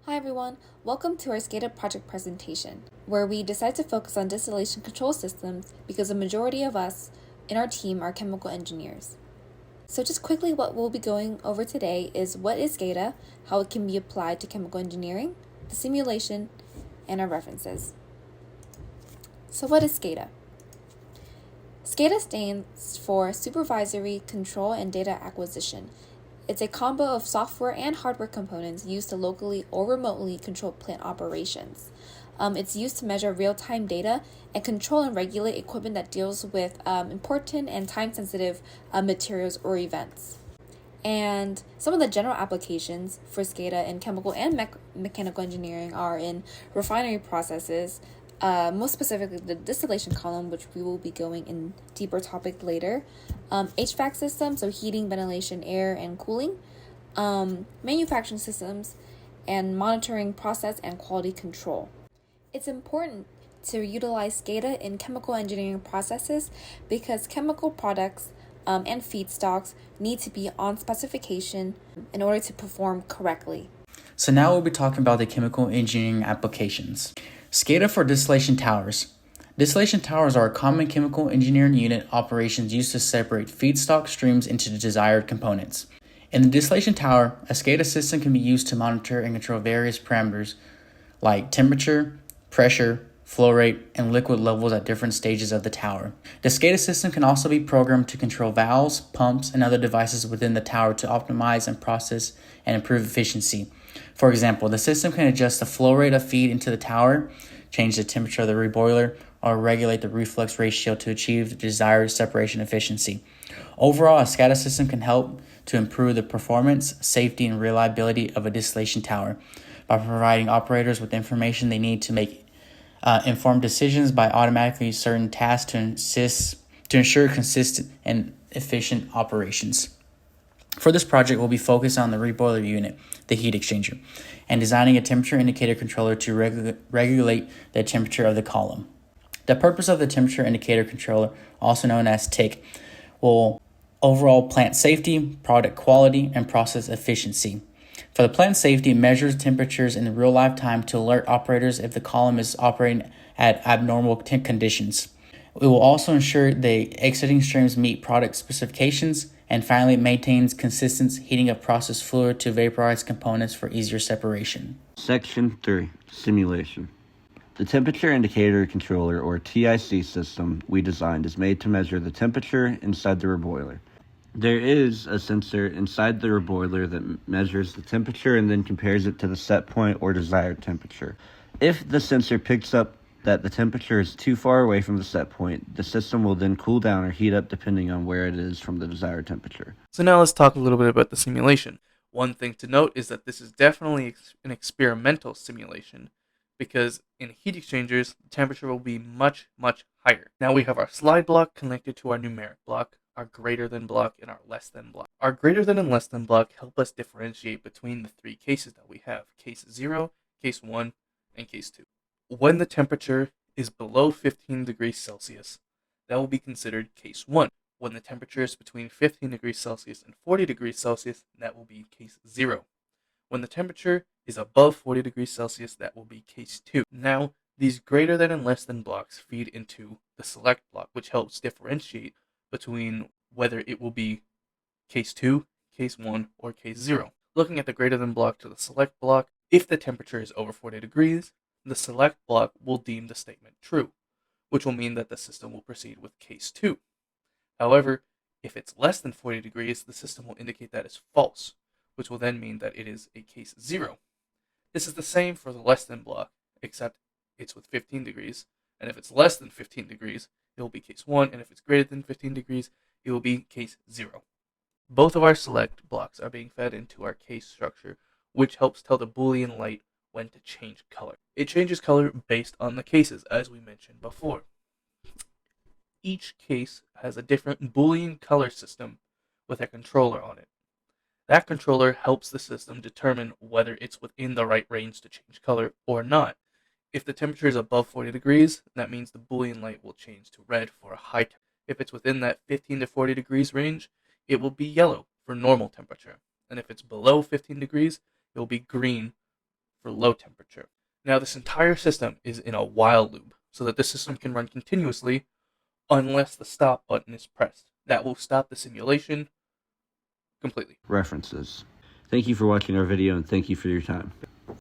Hi everyone, welcome to our SCADA Project presentation, where we decide to focus on distillation control systems because the majority of us in our team are chemical engineers. So just quickly, what we'll be going over today is what is SCADA, how it can be applied to chemical engineering, the simulation, and our references. So what is SCADA? SCADA stands for Supervisory Control and Data Acquisition. It's a combo of software and hardware components used to locally or remotely control plant operations. It's used to measure real-time data and control and regulate equipment that deals with important and time-sensitive materials or events. And some of the general applications for SCADA in chemical and mechanical engineering are in refinery processes, most specifically the distillation column, which we will be going in deeper topic later, HVAC systems, so heating, ventilation, air, and cooling, manufacturing systems, and monitoring process and quality control. It's important to utilize SCADA in chemical engineering processes because chemical products and feedstocks need to be on specification in order to perform correctly. So now we'll be talking about the chemical engineering applications. SCADA for distillation towers. Distillation towers are a common chemical engineering unit operations used to separate feedstock streams into the desired components. In the distillation tower, a SCADA system can be used to monitor and control various parameters like temperature, pressure, flow rate, and liquid levels at different stages of the tower. The SCADA system can also be programmed to control valves, pumps, and other devices within the tower to optimize and process and improve efficiency. For example, the system can adjust the flow rate of feed into the tower, change the temperature of the reboiler, or regulate the reflux ratio to achieve the desired separation efficiency. Overall, a SCADA system can help to improve the performance, safety, and reliability of a distillation tower by providing operators with information they need to make informed decisions by automatically certain tasks to ensure consistent and efficient operations. For this project, we'll be focused on the reboiler unit, the heat exchanger, and designing a temperature indicator controller to regulate the temperature of the column. The purpose of the temperature indicator controller, also known as TIC, will overall plant safety, product quality, and process efficiency. For the plant safety, it measures temperatures in real life time to alert operators if the column is operating at abnormal conditions. It will also ensure the exiting streams meet product specifications, and finally it maintains consistent heating of process fluid to vaporize components for easier separation. Section 3. Simulation. The temperature indicator controller, or TIC system we designed is made to measure the temperature inside the reboiler. There is a sensor inside the reboiler that measures the temperature and then compares it to the set point or desired temperature. If the sensor picks up that the temperature is too far away from the set point, the system will then cool down or heat up depending on where it is from the desired temperature. So now let's talk a little bit about the simulation. One thing to note is that this is definitely an experimental simulation because in heat exchangers, the temperature will be much, much higher. Now we have our slide block connected to our numeric block, our greater than block, and our less than block. Our greater than and less than block help us differentiate between the three cases that we have, case 0, case 1, and case 2. When the temperature is below 15 degrees Celsius, that will be considered case 1. When the temperature is between 15 degrees Celsius and 40 degrees Celsius, that will be case 0. When the temperature is above 40 degrees Celsius, that will be case 2. Now, these greater than and less than blocks feed into the select block, which helps differentiate between whether it will be case 2, case 1, or case 0. Looking at the greater than block to the select block, if the temperature is over 40 degrees, the select block will deem the statement true, which will mean that the system will proceed with case 2. However, if it's less than 40 degrees, the system will indicate that as false, which will then mean that it is a case 0. This is the same for the less than block, except it's with 15 degrees, and if it's less than 15 degrees, it will be case 1, and if it's greater than 15 degrees, it will be case 0. Both of our select blocks are being fed into our case structure, which helps tell the Boolean light when to change color. It changes color based on the cases, as we mentioned before. Each case has a different Boolean color system with a controller on it. That controller helps the system determine whether it's within the right range to change color or not. If the temperature is above 40 degrees, that means the Boolean light will change to red for a high temperature. If it's within that 15 to 40 degrees range, it will be yellow for normal temperature. And if it's below 15 degrees, it will be green for low temperature. Now this entire system is in a while loop, so that the system can run continuously unless the stop button is pressed. That will stop the simulation completely. References. Thank you for watching our video and thank you for your time.